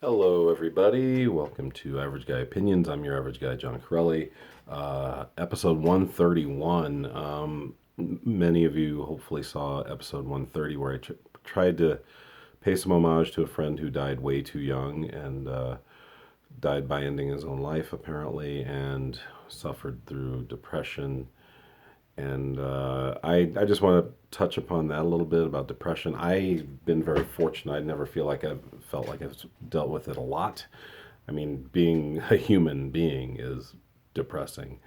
Hello, everybody. Welcome to Average Guy Opinions. I'm your average guy, John Corelli. Episode 131. Many of you hopefully saw episode 130, where I tried to pay some homage to a friend who died way too young and died by ending his own life, apparently, and suffered through depression. And I just want to touch upon that a little bit about depression. I've been very fortunate. I never feel like I've felt like I've dealt with it a lot. I mean, being a human being is depressing.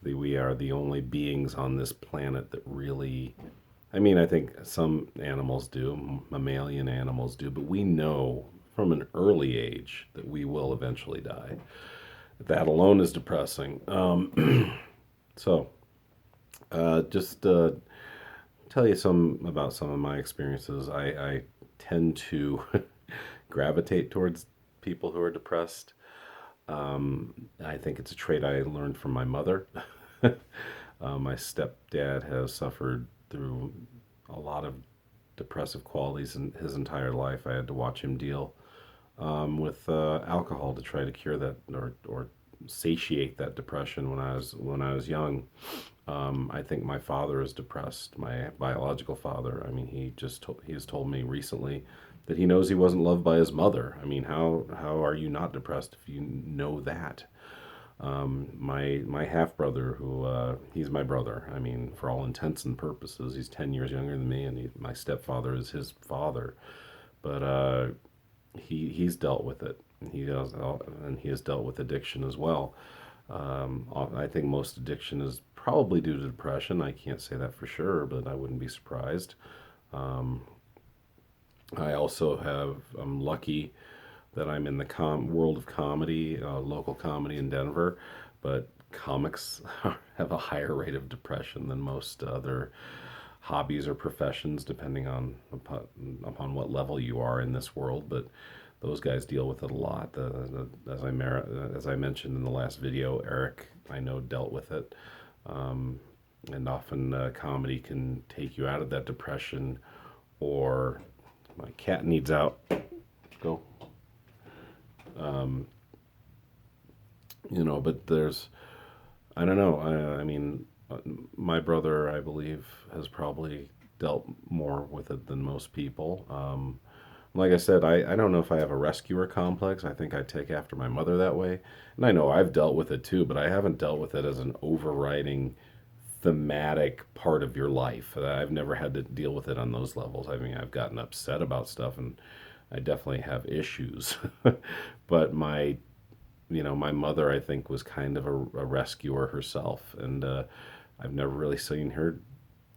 We are the only beings on this planet that really, I mean, I think some animals do, mammalian animals do, but we know from an early age that we will eventually die. That alone is depressing. So, just tell you some about some of my experiences. I tend to gravitate towards people who are depressed. I think it's a trait I learned from my mother. My stepdad has suffered through a lot of depressive qualities in his entire life. I had to watch him deal with alcohol to try to cure that or satiate that depression when I was young. I think my father is depressed. My biological father. I mean, he has told me recently that he knows he wasn't loved by his mother. I mean, how are you not depressed if you know that? My half brother, who he's my brother. I mean, for all intents and purposes, he's 10 years younger than me, and my stepfather is his father. But he's dealt with it. He does, and he has dealt with addiction as well. I think most addiction is probably due to depression. I can't say that for sure, but I wouldn't be surprised. Um, I also I'm lucky that I'm in the world of comedy, local comedy in Denver, but comics have a higher rate of depression than most other hobbies or professions, depending on upon what level you are in this world. But those guys deal with it a lot. As I mentioned in the last video, Eric I know dealt with it, um, and often comedy can take you out of that depression. Or my cat needs out. Go. Um, but I don't know. I mean, my brother, I believe, has probably dealt more with it than most people. Like I said, I don't know if I have a rescuer complex. I think I take after my mother that way. And I know I've dealt with it too, but I haven't dealt with it as an overriding thematic part of your life. I've never had to deal with it on those levels. I mean, I've gotten upset about stuff and I definitely have issues. But my mother, I think, was kind of a rescuer herself. And I've never really seen her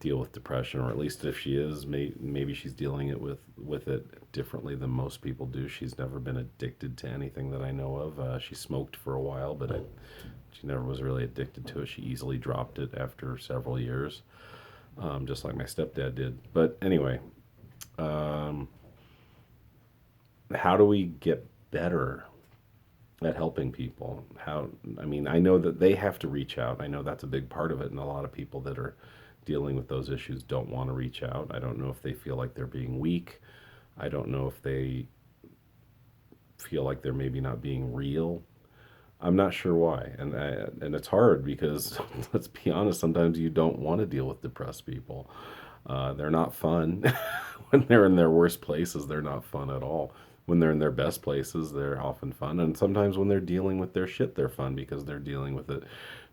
deal with depression, or at least if she is, maybe she's dealing with it differently than most people do. She's never been addicted to anything that I know of. She smoked for a while, but she never was really addicted to it. She easily dropped it after several years, just like my stepdad did. But anyway, um, how do we get better at helping people? I mean, I know that they have to reach out. I know that's a big part of it, and a lot of people that are dealing with those issues don't want to reach out. I don't know if they feel like they're being weak. I don't know if they feel like they're maybe not being real. I'm not sure why, and it's hard because let's be honest. Sometimes you don't want to deal with depressed people. They're not fun. When they're in their worst places, they're not fun at all. When they're in their best places, they're often fun. And sometimes when they're dealing with their shit, they're fun because they're dealing with it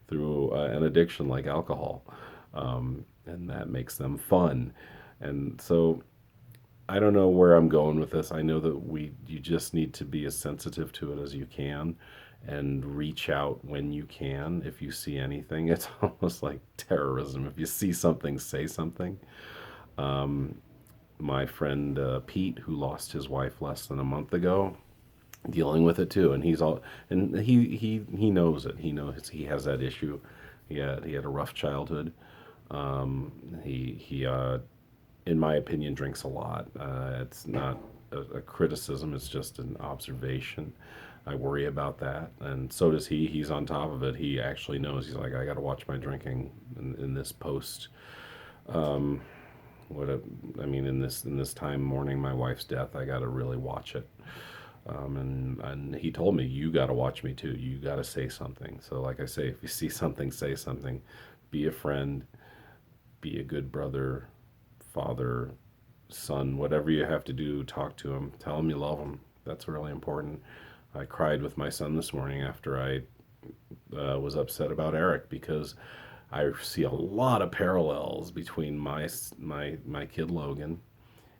through an addiction like alcohol. And that makes them fun. And so I don't know where I'm going with this. I know that you just need to be as sensitive to it as you can and reach out when you can if you see anything. It's almost like terrorism. If you see something, say something. Um, my friend Pete, who lost his wife less than a month ago, dealing with it too, and he knows it. He knows he has that issue. He had a rough childhood. He in my opinion, drinks a lot. It's not a criticism, it's just an observation. I worry about that. And so does he. He's on top of it. He actually knows. He's like, I got to watch my drinking in this post. Um, what a, I mean, in this time mourning my wife's death, I got to really watch it. And he told me, you got to watch me too. You got to say something. So, like I say, if you see something, say something. Be a friend, be a good brother, father, son, whatever you have to do, talk to him, tell him you love him. That's really important. I cried with my son this morning after I was upset about Eric because I see a lot of parallels between my kid Logan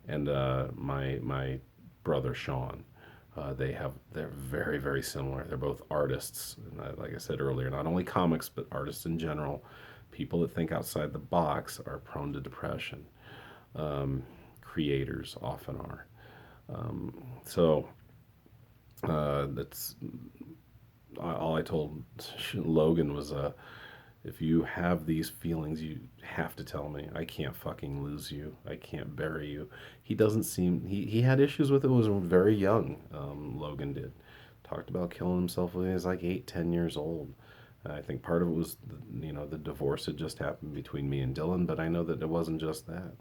and my brother Sean. They're very very similar. They're both artists, and like I said earlier, not only comics but artists in general. People that think outside the box are prone to depression. Creators often are. So that's all I told Logan was, if you have these feelings, you have to tell me. I can't fucking lose you. I can't bury you. He doesn't seem, he had issues with it when he was very young. Logan did. Talked about killing himself when he was like 8, 10 years old. I think part of it was, the divorce had just happened between me and Dylan, but I know that it wasn't just that.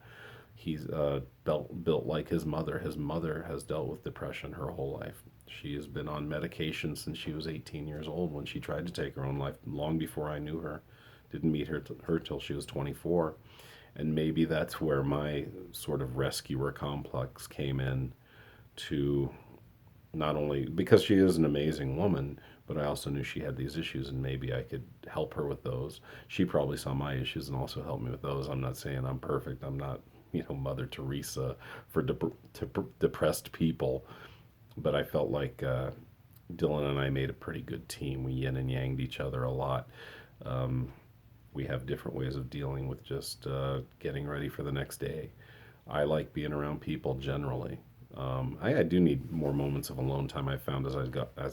He's built like his mother. His mother has dealt with depression her whole life. She has been on medication since she was 18 years old when she tried to take her own life, long before I knew her. Didn't meet her till she was 24. And maybe that's where my sort of rescuer complex came in, to not only because she is an amazing woman, but I also knew she had these issues and maybe I could help her with those. She probably saw my issues and also helped me with those. I'm not saying I'm perfect. I'm not, Mother Teresa for depressed people, but I felt like Dylan and I made a pretty good team. We yin and yanged each other a lot. We have different ways of dealing with just getting ready for the next day. I like being around people generally. I do need more moments of alone time. I found as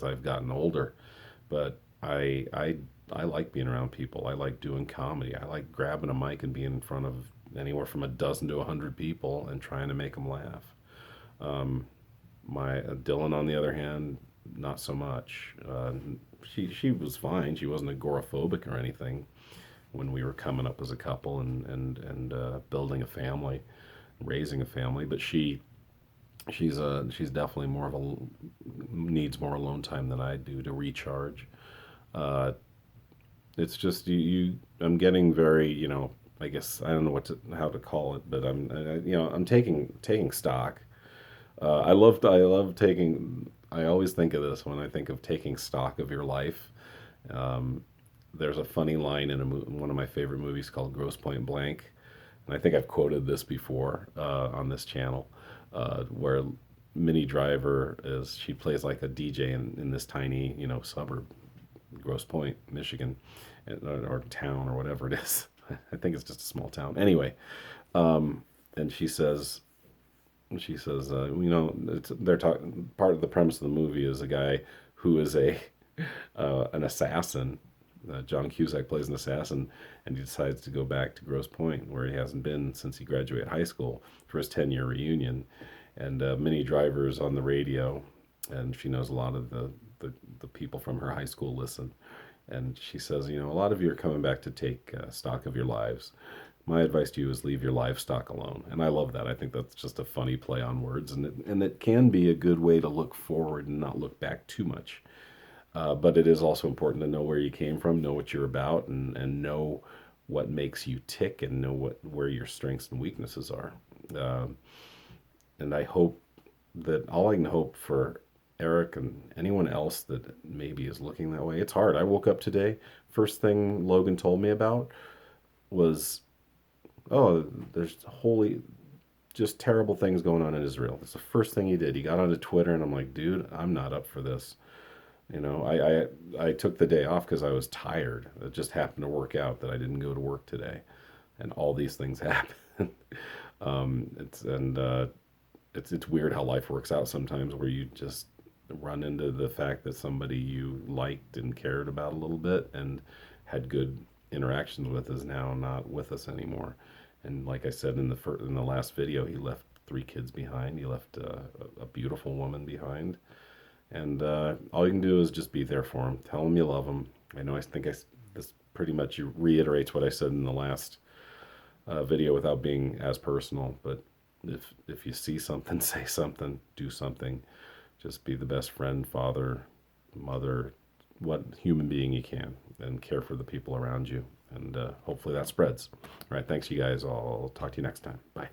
I've gotten older, but I like being around people. I like doing comedy. I like grabbing a mic and being in front of anywhere from a dozen to 100 people and trying to make them laugh. My Dylan, on the other hand, not so much. She was fine. She wasn't agoraphobic or anything when we were coming up as a couple and building a family, raising a family. But she's definitely more of a needs more alone time than I do to recharge. Uh, it's just I'm getting very, I guess I don't know how to call it, but I'm taking stock. I love taking. I always think of this when I think of taking stock of your life. Um, there's a funny line in one of my favorite movies called Grosse Point Blank, and I think I've quoted this before on this channel, where Minnie Driver she plays like a DJ in this tiny, suburb, Grosse Point, Michigan, or town or whatever it is. I think it's just a small town. Anyway, and she says, they're talking. Part of the premise of the movie is a guy who is an assassin. John Cusack plays an assassin, and he decides to go back to Grosse Point, where he hasn't been since he graduated high school, for his 10-year reunion. And Minnie Driver's on the radio, and she knows a lot of the people from her high school listen. And she says, a lot of you are coming back to take stock of your lives. My advice to you is leave your livestock alone. And I love that. I think that's just a funny play on words, and it can be a good way to look forward and not look back too much. But it is also important to know where you came from, know what you're about, and know what makes you tick, and know where your strengths and weaknesses are. Um, and I hope that all I can hope for Eric and anyone else that maybe is looking that way. It's hard. I woke up today. First thing Logan told me about was, oh, there's holy, just terrible things going on in Israel. That's the first thing he did. He got onto Twitter, and I'm like, dude, I'm not up for this. I took the day off because I was tired. It just happened to work out that I didn't go to work today, and all these things happen. It's weird how life works out sometimes, where you just run into the fact that somebody you liked and cared about a little bit and had good interactions with is now not with us anymore. And like I said in the last video, he left 3 kids behind. He left a beautiful woman behind, and all you can do is just be there for him. Tell him you love him. I think this pretty much reiterates what I said in the last video without being as personal. But if you see something, say something, do something. Just be the best friend, father, mother, what human being you can, and care for the people around you. And hopefully that spreads. All right. Thanks, you guys. I'll talk to you next time. Bye.